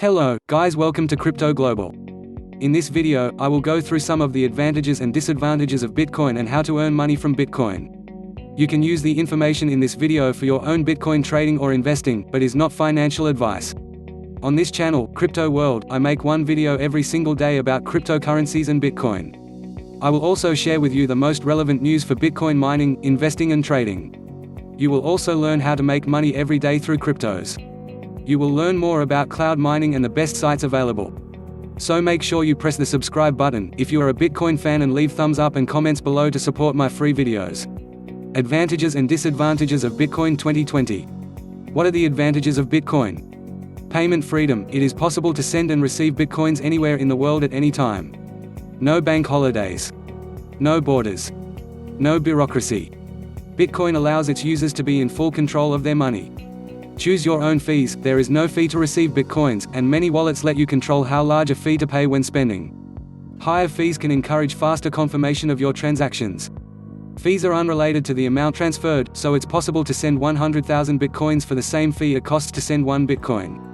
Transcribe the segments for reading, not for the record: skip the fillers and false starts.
Hello, guys, welcome to Crypto Global. In this video, I will go through some of the advantages and disadvantages of Bitcoin and how to earn money from Bitcoin. You can use the information in this video for your own Bitcoin trading or investing, but is not financial advice. On this channel, Crypto World, I make one video every single day about cryptocurrencies and Bitcoin. I will also share with you the most relevant news for Bitcoin mining, investing and trading. You will also learn how to make money every day through cryptos. You will learn more about cloud mining and the best sites available. So make sure you press the subscribe button if you are a Bitcoin fan and leave thumbs up and comments below to support my free videos. Advantages and disadvantages of Bitcoin 2020. What are the advantages of Bitcoin? Payment freedom. It is possible to send and receive Bitcoins anywhere in the world at any time. No bank holidays. No borders. No bureaucracy. Bitcoin allows its users to be in full control of their money. Choose your own fees. There is no fee to receive Bitcoins, and many wallets let you control how large a fee to pay when spending. Higher fees can encourage faster confirmation of your transactions. Fees are unrelated to the amount transferred, so it's possible to send 100,000 Bitcoins for the same fee it costs to send 1 Bitcoin.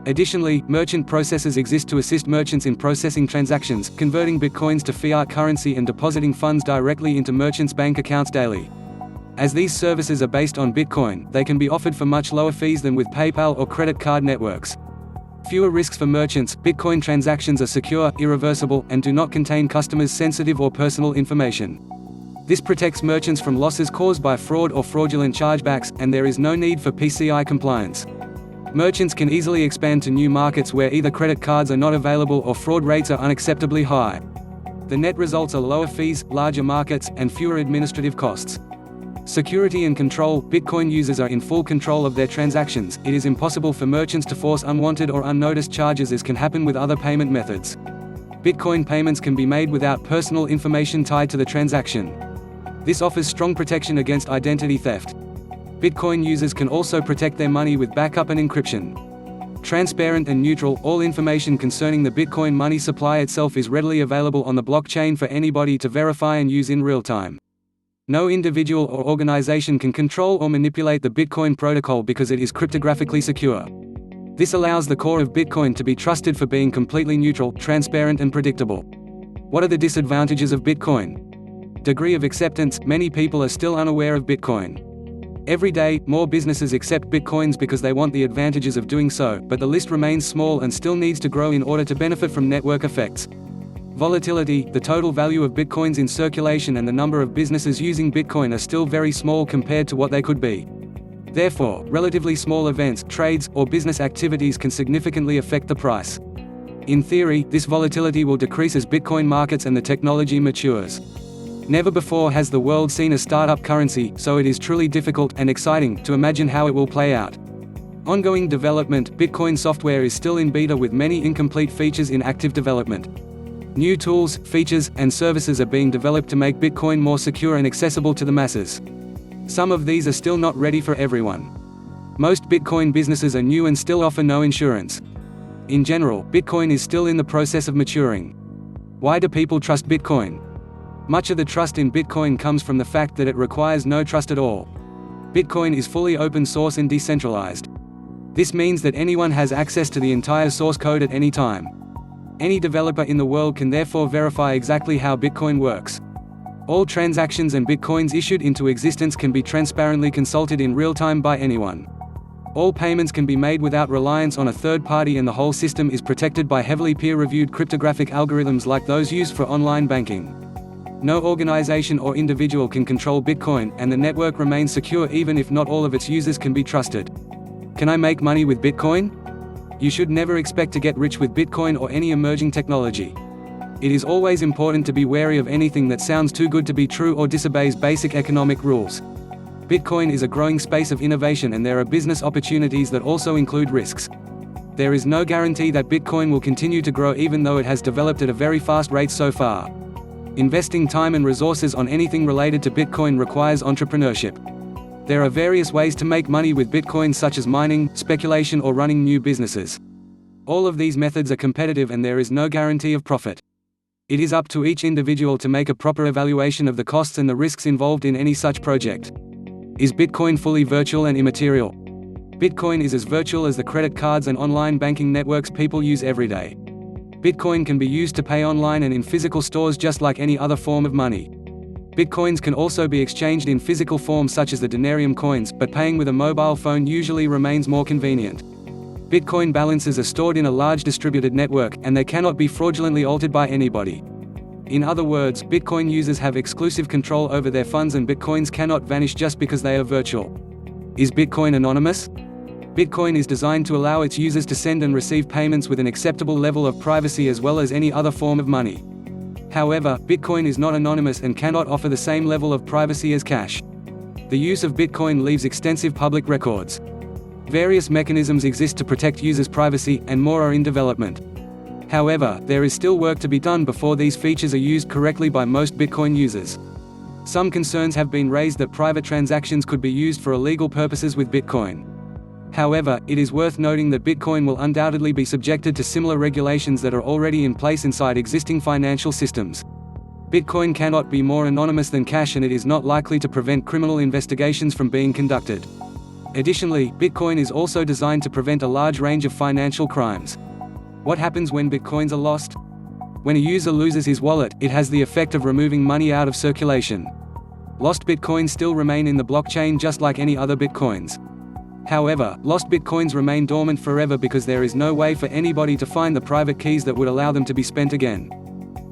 Additionally, merchant processors exist to assist merchants in processing transactions, converting Bitcoins to fiat currency and depositing funds directly into merchants' bank accounts daily. As these services are based on Bitcoin, they can be offered for much lower fees than with PayPal or credit card networks. Fewer risks for merchants. Bitcoin transactions are secure, irreversible, and do not contain customers' sensitive or personal information. This protects merchants from losses caused by fraud or fraudulent chargebacks, and there is no need for PCI compliance. Merchants can easily expand to new markets where either credit cards are not available or fraud rates are unacceptably high. The net results are lower fees, larger markets, and fewer administrative costs. Security and control. Bitcoin users are in full control of their transactions. It is impossible for merchants to force unwanted or unnoticed charges, as can happen with other payment methods. Bitcoin payments can be made without personal information tied to the transaction. This offers strong protection against identity theft. Bitcoin users can also protect their money with backup and encryption. Transparent and neutral. All information concerning the Bitcoin money supply itself is readily available on the blockchain for anybody to verify and use in real time. No individual or organization can control or manipulate the Bitcoin protocol because it is cryptographically secure. This allows the core of Bitcoin to be trusted for being completely neutral, transparent and predictable. What are the disadvantages of Bitcoin? Degree of acceptance. Many people are still unaware of Bitcoin. Every day, more businesses accept Bitcoins because they want the advantages of doing so, but the list remains small and still needs to grow in order to benefit from network effects. Volatility. The total value of Bitcoins in circulation and the number of businesses using Bitcoin are still very small compared to what they could be. Therefore, relatively small events, trades, or business activities can significantly affect the price. In theory, this volatility will decrease as Bitcoin markets and the technology matures. Never before has the world seen a startup currency, so it is truly difficult and exciting to imagine how it will play out. Ongoing development. Bitcoin software is still in beta with many incomplete features in active development. New tools, features, and services are being developed to make Bitcoin more secure and accessible to the masses. Some of these are still not ready for everyone. Most Bitcoin businesses are new and still offer no insurance. In general, Bitcoin is still in the process of maturing. Why do people trust Bitcoin? Much of the trust in Bitcoin comes from the fact that it requires no trust at all. Bitcoin is fully open source and decentralized. This means that anyone has access to the entire source code at any time. Any developer in the world can therefore verify exactly how Bitcoin works. All transactions and Bitcoins issued into existence can be transparently consulted in real time by anyone. All payments can be made without reliance on a third party, and the whole system is protected by heavily peer-reviewed cryptographic algorithms like those used for online banking. No organization or individual can control Bitcoin, and the network remains secure even if not all of its users can be trusted. Can I make money with Bitcoin? You should never expect to get rich with Bitcoin or any emerging technology. It is always important to be wary of anything that sounds too good to be true or disobeys basic economic rules. Bitcoin is a growing space of innovation, and there are business opportunities that also include risks. There is no guarantee that Bitcoin will continue to grow even though it has developed at a very fast rate so far. Investing time and resources on anything related to Bitcoin requires entrepreneurship. There are various ways to make money with Bitcoin, such as mining, speculation, or running new businesses. All of these methods are competitive and there is no guarantee of profit. It is up to each individual to make a proper evaluation of the costs and the risks involved in any such project. Is Bitcoin fully virtual and immaterial? Bitcoin is as virtual as the credit cards and online banking networks people use every day. Bitcoin can be used to pay online and in physical stores just like any other form of money. Bitcoins can also be exchanged in physical form such as the denarium coins, but paying with a mobile phone usually remains more convenient. Bitcoin balances are stored in a large distributed network, and they cannot be fraudulently altered by anybody. In other words, Bitcoin users have exclusive control over their funds, and Bitcoins cannot vanish just because they are virtual. Is Bitcoin anonymous? Bitcoin is designed to allow its users to send and receive payments with an acceptable level of privacy as well as any other form of money. However, Bitcoin is not anonymous and cannot offer the same level of privacy as cash. The use of Bitcoin leaves extensive public records. Various mechanisms exist to protect users' privacy, and more are in development. However, there is still work to be done before these features are used correctly by most Bitcoin users. Some concerns have been raised that private transactions could be used for illegal purposes with Bitcoin. However, it is worth noting that Bitcoin will undoubtedly be subjected to similar regulations that are already in place inside existing financial systems. Bitcoin cannot be more anonymous than cash, and it is not likely to prevent criminal investigations from being conducted. Additionally, Bitcoin is also designed to prevent a large range of financial crimes. What happens when Bitcoins are lost? When a user loses his wallet, it has the effect of removing money out of circulation. Lost Bitcoins still remain in the blockchain just like any other Bitcoins. However, lost Bitcoins remain dormant forever because there is no way for anybody to find the private keys that would allow them to be spent again.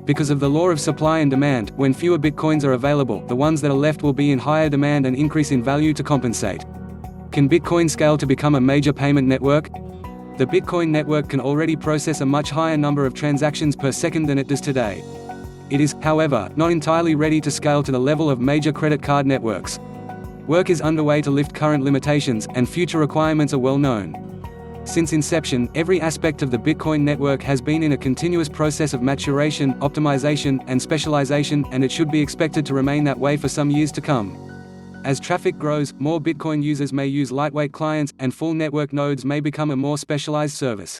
Because of the law of supply and demand, when fewer Bitcoins are available, the ones that are left will be in higher demand and increase in value to compensate. Can Bitcoin scale to become a major payment network? The Bitcoin network can already process a much higher number of transactions per second than it does today. It is, however, not entirely ready to scale to the level of major credit card networks. Work is underway to lift current limitations, and future requirements are well known. Since inception, every aspect of the Bitcoin network has been in a continuous process of maturation, optimization, and specialization, and it should be expected to remain that way for some years to come. As traffic grows, more Bitcoin users may use lightweight clients, and full network nodes may become a more specialized service.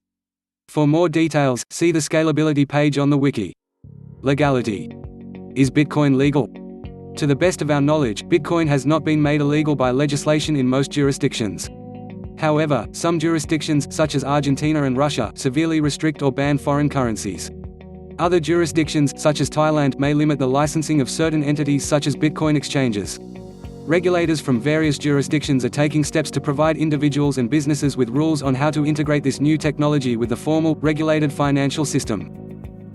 For more details, see the scalability page on the wiki. Legality. Is Bitcoin legal? To the best of our knowledge, Bitcoin has not been made illegal by legislation in most jurisdictions. However, some jurisdictions, such as Argentina and Russia, severely restrict or ban foreign currencies. Other jurisdictions, such as Thailand, may limit the licensing of certain entities such as Bitcoin exchanges. Regulators from various jurisdictions are taking steps to provide individuals and businesses with rules on how to integrate this new technology with the formal, regulated financial system.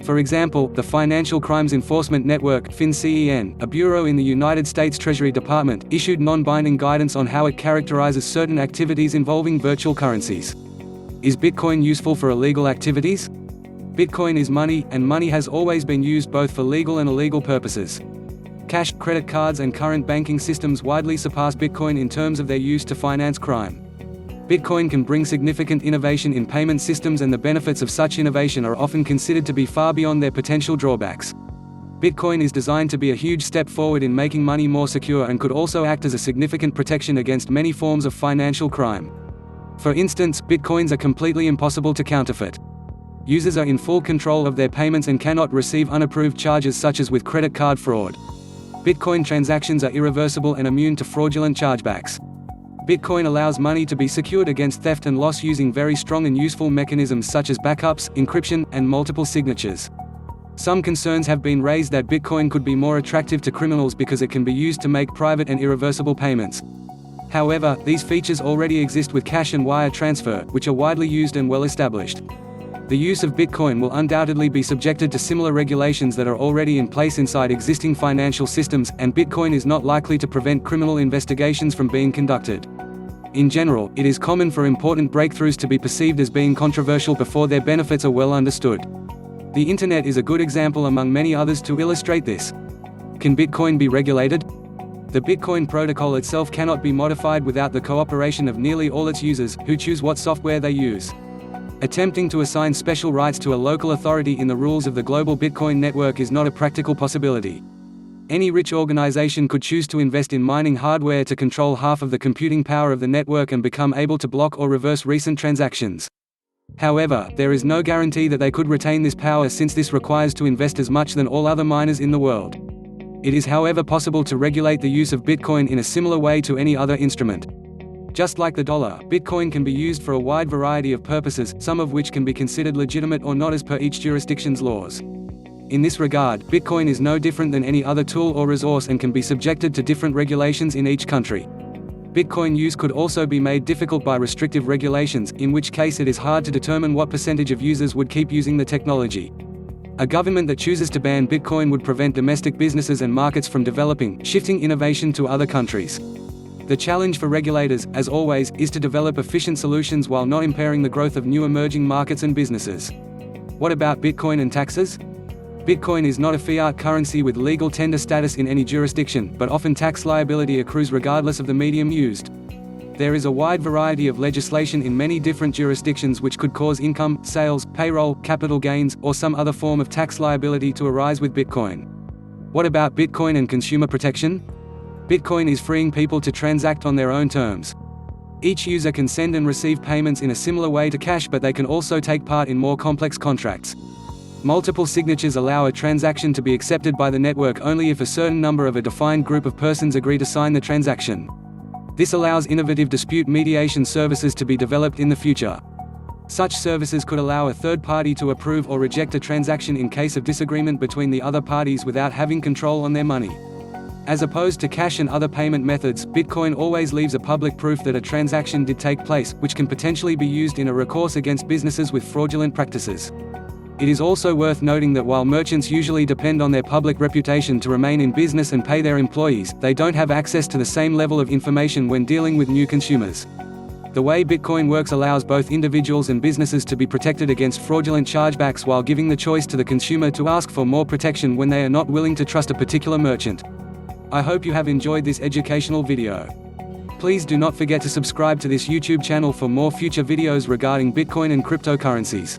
For example, the Financial Crimes Enforcement Network (FinCEN), a bureau in the United States Treasury Department, issued non-binding guidance on how it characterizes certain activities involving virtual currencies. Is Bitcoin useful for illegal activities? Bitcoin is money, and money has always been used both for legal and illegal purposes. Cash, credit cards and current banking systems widely surpass Bitcoin in terms of their use to finance crime. Bitcoin can bring significant innovation in payment systems, and the benefits of such innovation are often considered to be far beyond their potential drawbacks. Bitcoin is designed to be a huge step forward in making money more secure and could also act as a significant protection against many forms of financial crime. For instance, Bitcoins are completely impossible to counterfeit. Users are in full control of their payments and cannot receive unapproved charges such as with credit card fraud. Bitcoin transactions are irreversible and immune to fraudulent chargebacks. Bitcoin allows money to be secured against theft and loss using very strong and useful mechanisms such as backups, encryption, and multiple signatures. Some concerns have been raised that Bitcoin could be more attractive to criminals because it can be used to make private and irreversible payments. However, these features already exist with cash and wire transfer, which are widely used and well established. The use of Bitcoin will undoubtedly be subjected to similar regulations that are already in place inside existing financial systems, and Bitcoin is not likely to prevent criminal investigations from being conducted. In general, it is common for important breakthroughs to be perceived as being controversial before their benefits are well understood. The Internet is a good example among many others to illustrate this. Can Bitcoin be regulated? The Bitcoin protocol itself cannot be modified without the cooperation of nearly all its users, who choose what software they use. Attempting to assign special rights to a local authority in the rules of the global Bitcoin network is not a practical possibility. Any rich organization could choose to invest in mining hardware to control half of the computing power of the network and become able to block or reverse recent transactions. However, there is no guarantee that they could retain this power, since this requires to invest as much than all other miners in the world. It is however possible to regulate the use of Bitcoin in a similar way to any other instrument. Just like the dollar, Bitcoin can be used for a wide variety of purposes, some of which can be considered legitimate or not as per each jurisdiction's laws. In this regard, Bitcoin is no different than any other tool or resource and can be subjected to different regulations in each country. Bitcoin use could also be made difficult by restrictive regulations, in which case it is hard to determine what percentage of users would keep using the technology. A government that chooses to ban Bitcoin would prevent domestic businesses and markets from developing, shifting innovation to other countries. The challenge for regulators, as always, is to develop efficient solutions while not impairing the growth of new emerging markets and businesses. What about Bitcoin and taxes? Bitcoin is not a fiat currency with legal tender status in any jurisdiction, but often tax liability accrues regardless of the medium used. There is a wide variety of legislation in many different jurisdictions which could cause income, sales, payroll, capital gains, or some other form of tax liability to arise with Bitcoin. What about Bitcoin and consumer protection? Bitcoin is freeing people to transact on their own terms. Each user can send and receive payments in a similar way to cash, but they can also take part in more complex contracts. Multiple signatures allow a transaction to be accepted by the network only if a certain number of a defined group of persons agree to sign the transaction. This allows innovative dispute mediation services to be developed in the future. Such services could allow a third party to approve or reject a transaction in case of disagreement between the other parties without having control on their money. As opposed to cash and other payment methods, Bitcoin always leaves a public proof that a transaction did take place, which can potentially be used in a recourse against businesses with fraudulent practices. It is also worth noting that while merchants usually depend on their public reputation to remain in business and pay their employees, they don't have access to the same level of information when dealing with new consumers. The way Bitcoin works allows both individuals and businesses to be protected against fraudulent chargebacks while giving the choice to the consumer to ask for more protection when they are not willing to trust a particular merchant. I hope you have enjoyed this educational video. Please do not forget to subscribe to this YouTube channel for more future videos regarding Bitcoin and cryptocurrencies.